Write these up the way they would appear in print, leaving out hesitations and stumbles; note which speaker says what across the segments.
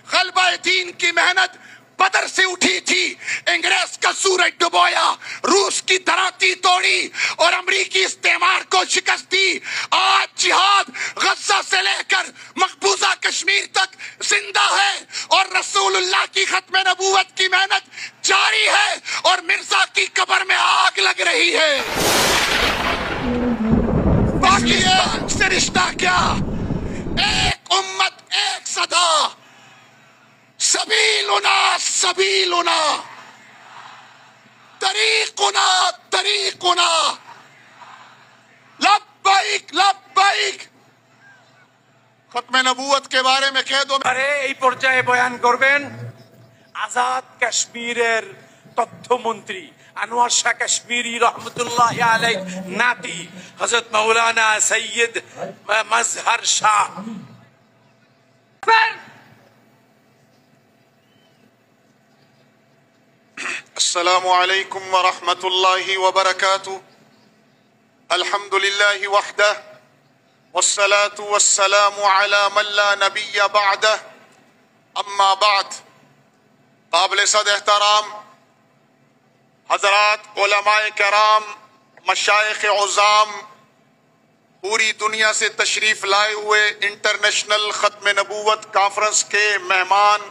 Speaker 1: غلبہ دین کی محنت بدر سے اٹھی تھی، انگریز کا سورج ڈبویا، روس کی دھراتی توڑی اور امریکی استعمار کو شکست دی۔ آج جہاد غزہ سے لے کر مقبوضہ کشمیر تک زندہ ہے اور رسول اللہ کی ختم نبوت کی محنت جاری ہے اور مرزا کی قبر میں آگ لگ رہی ہے۔ باقی ایک سے رشتہ کیا؟ ایک امت، ایک صدا، سبیلنا سبیلنا، طریقنا طریقنا، لبیک لبیک۔ ختم نبوت کے بارے میں کہہ دو۔
Speaker 2: আরে এই পর্যায়ে বয়ান করবেন আজাদ কাশ্মীরের তথ্যমন্ত্রী আনোয়ার শাহ কাশ্মীরি রহমতুল্লাহ আলাইহ নাতি হযরত মাওলানা সৈয়দ মজহর শাহ।
Speaker 1: السلام علیکم ورحمۃ اللہ وبرکاتہ۔ الحمد للہ وحدہ والصلاة والسلام على من لا نبی بعدہ، اما بعد۔ قابل صد احترام حضرات علماء کرام، مشائخ عظام، پوری دنیا سے تشریف لائے ہوئے انٹرنیشنل ختم نبوت کانفرنس کے مہمان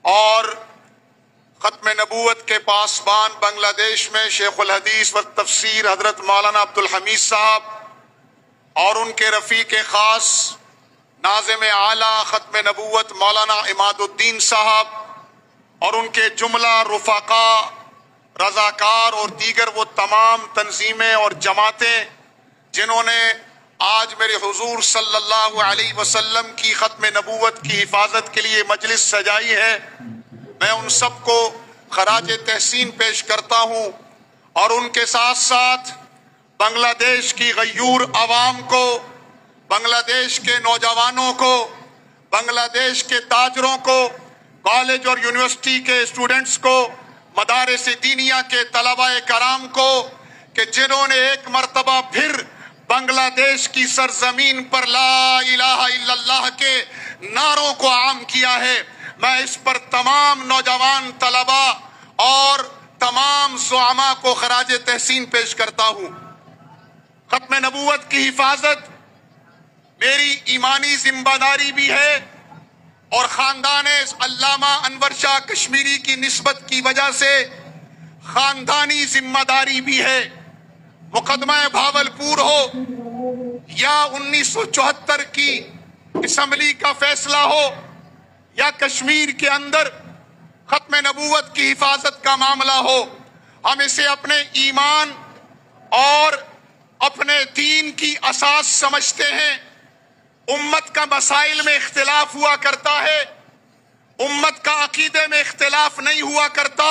Speaker 1: اور ختم نبوت کے پاسبان بنگلہ دیش میں شیخ الحدیث و تفسیر حضرت مولانا عبدالحمید صاحب اور ان کے رفیق خاص ناظم اعلیٰ ختم نبوت مولانا عماد الدین صاحب اور ان کے جملہ رفقا، رضاکار اور دیگر وہ تمام تنظیمیں اور جماعتیں جنہوں نے آج میرے حضور صلی اللہ علیہ وسلم کی ختم نبوت کی حفاظت کے لیے مجلس سجائی ہے، میں ان سب کو خراج تحسین پیش کرتا ہوں اور ان کے ساتھ ساتھ بنگلہ دیش کی غیور عوام کو، بنگلہ دیش کے نوجوانوں کو، بنگلہ دیش کے تاجروں کو، کالج اور یونیورسٹی کے اسٹوڈنٹس کو، مدارس دینیہ کے طلباء کرام کو کہ جنہوں نے ایک مرتبہ پھر بنگلہ دیش کی سرزمین پر لا الہ الا اللہ کے نعروں کو عام کیا ہے، میں اس پر تمام نوجوان طلباء اور تمام زعماء کو خراج تحسین پیش کرتا ہوں۔ ختم نبوت کی حفاظت میری ایمانی ذمہ داری بھی ہے اور خاندان علامہ انور شاہ کشمیری کی نسبت کی وجہ سے خاندانی ذمہ داری بھی ہے۔ مقدمہ بھاولپور ہو یا 1974 کی اسمبلی کا فیصلہ ہو یا کشمیر کے اندر ختم نبوت کی حفاظت کا معاملہ ہو، ہم اسے اپنے ایمان اور اپنے دین کی اساس سمجھتے ہیں۔ امت کا مسائل میں اختلاف ہوا کرتا ہے، امت کا عقیدے میں اختلاف نہیں ہوا کرتا۔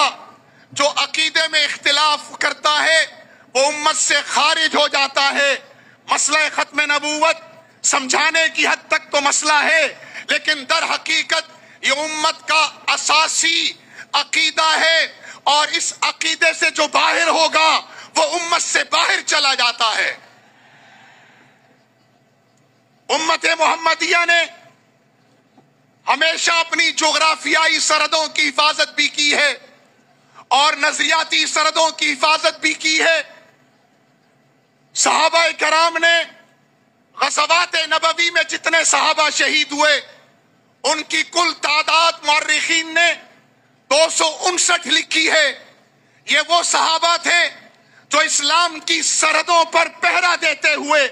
Speaker 1: جو عقیدے میں اختلاف کرتا ہے وہ امت سے خارج ہو جاتا ہے۔ مسئلہ ختم نبوت سمجھانے کی حد تک تو مسئلہ ہے، لیکن در حقیقت یہ امت کا اساسی عقیدہ ہے اور اس عقیدے سے جو باہر ہوگا وہ امت سے باہر چلا جاتا ہے۔ امت محمدیہ نے ہمیشہ اپنی جغرافیائی سرحدوں کی حفاظت بھی کی ہے اور نظریاتی سرحدوں کی حفاظت بھی کی ہے۔ صحابہ کرام نے غزوات نبوی میں جتنے صحابہ شہید ہوئے ان کی کل تعداد مورخین نے 259 لکھی ہے۔ یہ وہ صحابہ تھے جو اسلام کی سرحدوں پر پہرا دیتے ہوئے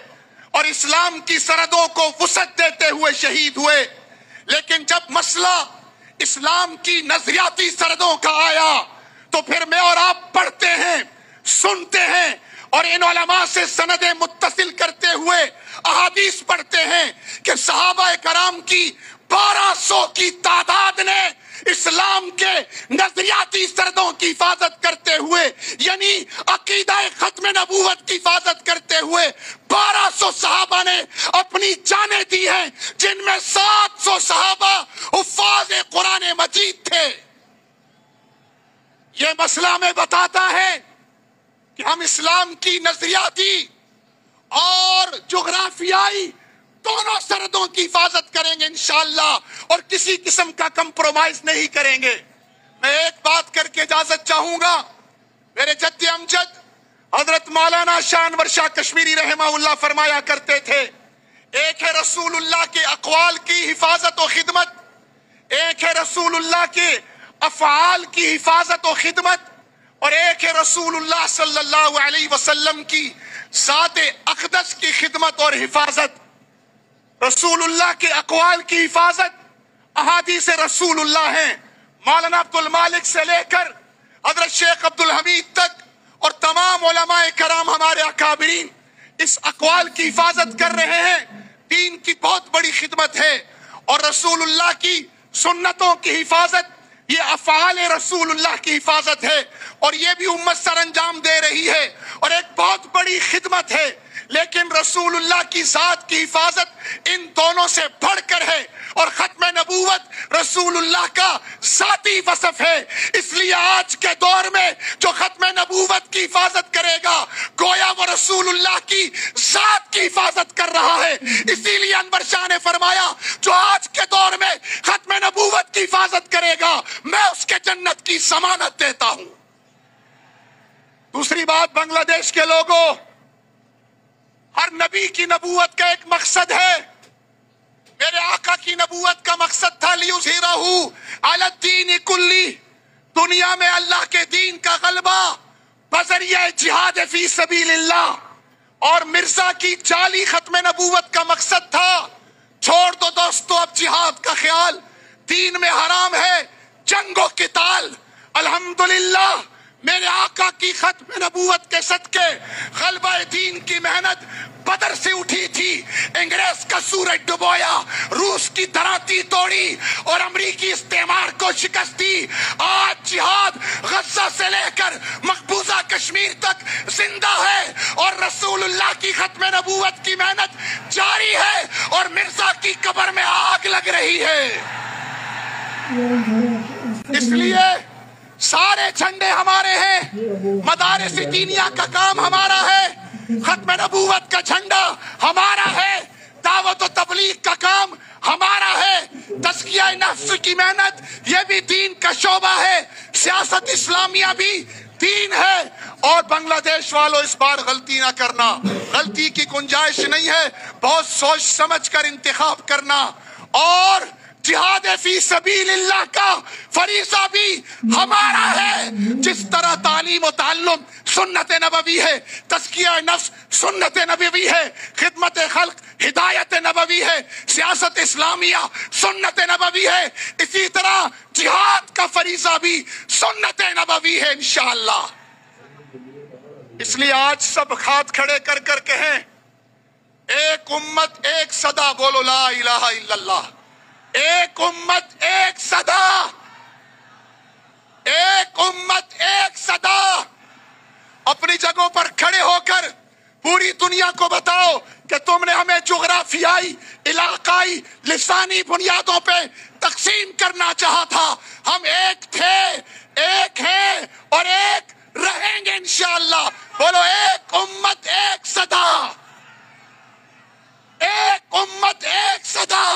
Speaker 1: اور اسلام کی سرحدوں کو وسعت دیتے ہوئے شہید ہوئے، لیکن جب مسئلہ اسلام کی نظریاتی سرحدوں کا آیا تو پھر میں اور آپ پڑھتے ہیں، سنتے ہیں اور ان علماء سے سندیں متصل کرتے ہوئے احادیث پڑھتے ہیں کہ صحابہ کرام کی 1200 کی تعداد نے اسلام کے نظریاتی سرحدوں کی حفاظت کرتے ہوئے، یعنی عقیدہ ختم نبوت کی حفاظت کرتے ہوئے 1200 صحابہ نے اپنی جانیں دی ہیں، جن میں 700 صحابہ حفاظ قرآن مجید تھے۔ یہ مسئلہ ہمیں بتاتا ہے کہ ہم اسلام کی نظریاتی اور جغرافیائی دونوں سرحدوں کی حفاظت کریں گے انشاءاللہ اور کسی قسم کا کمپرومائز نہیں کریں گے۔ میں ایک بات کر کے اجازت چاہوں گا، میرے جد امجد حضرت مولانا شاہ انور شاہ کشمیری رحمہ اللہ فرمایا کرتے تھے، ایک ہے رسول اللہ کے اقوال کی حفاظت و خدمت، ایک ہے رسول اللہ کے افعال کی حفاظت و خدمت، اور ایک ہے رسول اللہ صلی اللہ علیہ وسلم کی ذات اقدس کی خدمت اور حفاظت۔ رسول اللہ کے اقوال کی حفاظت احادیث رسول اللہ ہیں، مولانا عبد المالک سے لے کر حضرت شیخ عبد الحمید تک اور تمام علماء کرام ہمارے اکابرین اس اقوال کی حفاظت کر رہے ہیں۔ دین کی بہت بڑی خدمت ہے، اور رسول اللہ کی سنتوں کی حفاظت یہ افعال رسول اللہ کی حفاظت ہے، اور یہ بھی امت سر انجام دے رہی ہے اور ایک بہت بڑی خدمت ہے۔ لیکن رسول اللہ کی ذات کی حفاظت ان دونوں سے بڑھ کر ہے، اور ختم نبوت رسول اللہ کا ذاتی وصف ہے۔ اس لیے آج کے دور میں جو ختم نبوت کی حفاظت کرے گا گویا وہ رسول اللہ کی ذات کی حفاظت کر رہا ہے۔ اسی لیے انور شاہ نے فرمایا جو آج کے دور میں ختم نبوت کی حفاظت کرے گا میں اس کے جنت کی ضمانت دیتا ہوں۔ دوسری بات، بنگلہ دیش کے لوگوں، ہر نبی کی نبوت کا ایک مقصد ہے۔ میرے آقا کی نبوت کا مقصد تھا لِيُظْهِرَهُ عَلَى الدِّينِ كُلِّهِ، دنیا میں اللہ کے دین کا غلبہ بذریعہ جہاد فی سبیل اللہ، اور مرزا کی جعلی ختم نبوت کا مقصد تھا چھوڑ دو دوستو اب جہاد کا خیال، دین میں حرام ہے جنگ و قتال۔ الحمدللہ میرے آقا کی ختم نبوت کے صدقے غلبہ دین کی محنت بدر سے اٹھی تھی، انگریز کا سورج ڈبویا، روس کی دھراتی توڑی اور امریکی استعمار کو شکست دی۔ آج جہاد غزہ سے لے کر مقبوضہ کشمیر تک زندہ ہے، اور رسول اللہ کی ختم نبوت کی محنت جاری ہے، اور مرزا کی قبر میں آگ لگ رہی ہے۔ اس لیے سارے جھنڈے ہمارے ہیں، مدارس دینیہ کا کام ہمارا ہے، ختم نبوت کا جھنڈا ہمارا ہے، دعوت و تبلیغ کا کام ہمارا ہے، تزکیہ نفس کی محنت یہ بھی دین کا شعبہ ہے، سیاست اسلامیہ بھی دین ہے۔ اور بنگلہ دیش والوں اس بار غلطی نہ کرنا، غلطی کی گنجائش نہیں ہے، بہت سوچ سمجھ کر انتخاب کرنا، اور جہاد فی سبیل اللہ کا فریضہ بھی ہمارا ہے۔ جس طرح تعلیم و تعلم سنت نبوی ہے، تزکیہ نفس سنت نبوی ہے، خدمت خلق ہدایت نبوی ہے، سیاست اسلامیہ سنت نبوی ہے، اسی طرح جہاد کا فریضہ بھی سنت نبوی ہے انشاءاللہ۔ اس لیے آج سب ہاتھ کھڑے کر کر کہیں ایک امت ایک صدا، بولو لا الہ الا اللہ، ایک امت ایک صدا، ایک امت ایک صدا۔ اپنی جگہوں پر کھڑے ہو کر پوری دنیا کو بتاؤ کہ تم نے ہمیں جغرافیائی، علاقائی، لسانی بنیادوں پہ تقسیم کرنا چاہا تھا، ہم ایک تھے، ایک ہیں اور ایک رہیں گے انشاءاللہ۔ بولو ایک امت ایک صدا، ایک امت ایک صدا۔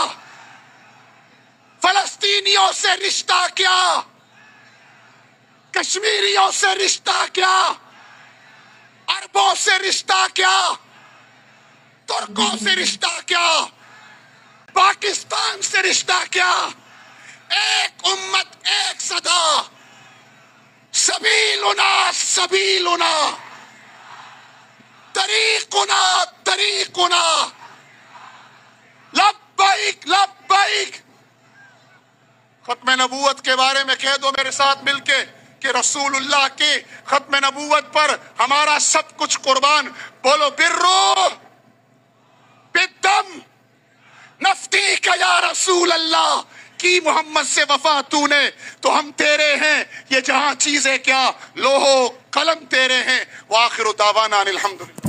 Speaker 1: فلسطینیوں سے رشتہ کیا، کشمیریوں سے رشتہ کیا، عربوں سے رشتہ کیا، ترکوں سے رشتہ کیا، پاکستان سے رشتہ کیا، ایک امت ایک صدا۔ سبیلنا سبیلنا، طریقنا طریقنا، لبیک لبیک۔ ختم نبوت کے بارے میں کہہ دو میرے ساتھ مل کے کہ رسول اللہ کے ختم نبوت پر ہمارا سب کچھ قربان۔ بولو برو بالدم نفدیک یا رسول اللہ، کی محمد سے وفا تو نے تو ہم تیرے ہیں، یہ جہاں چیزیں کیا لوہو قلم تیرے ہیں۔ وآخر دعوانا الحمدللہ۔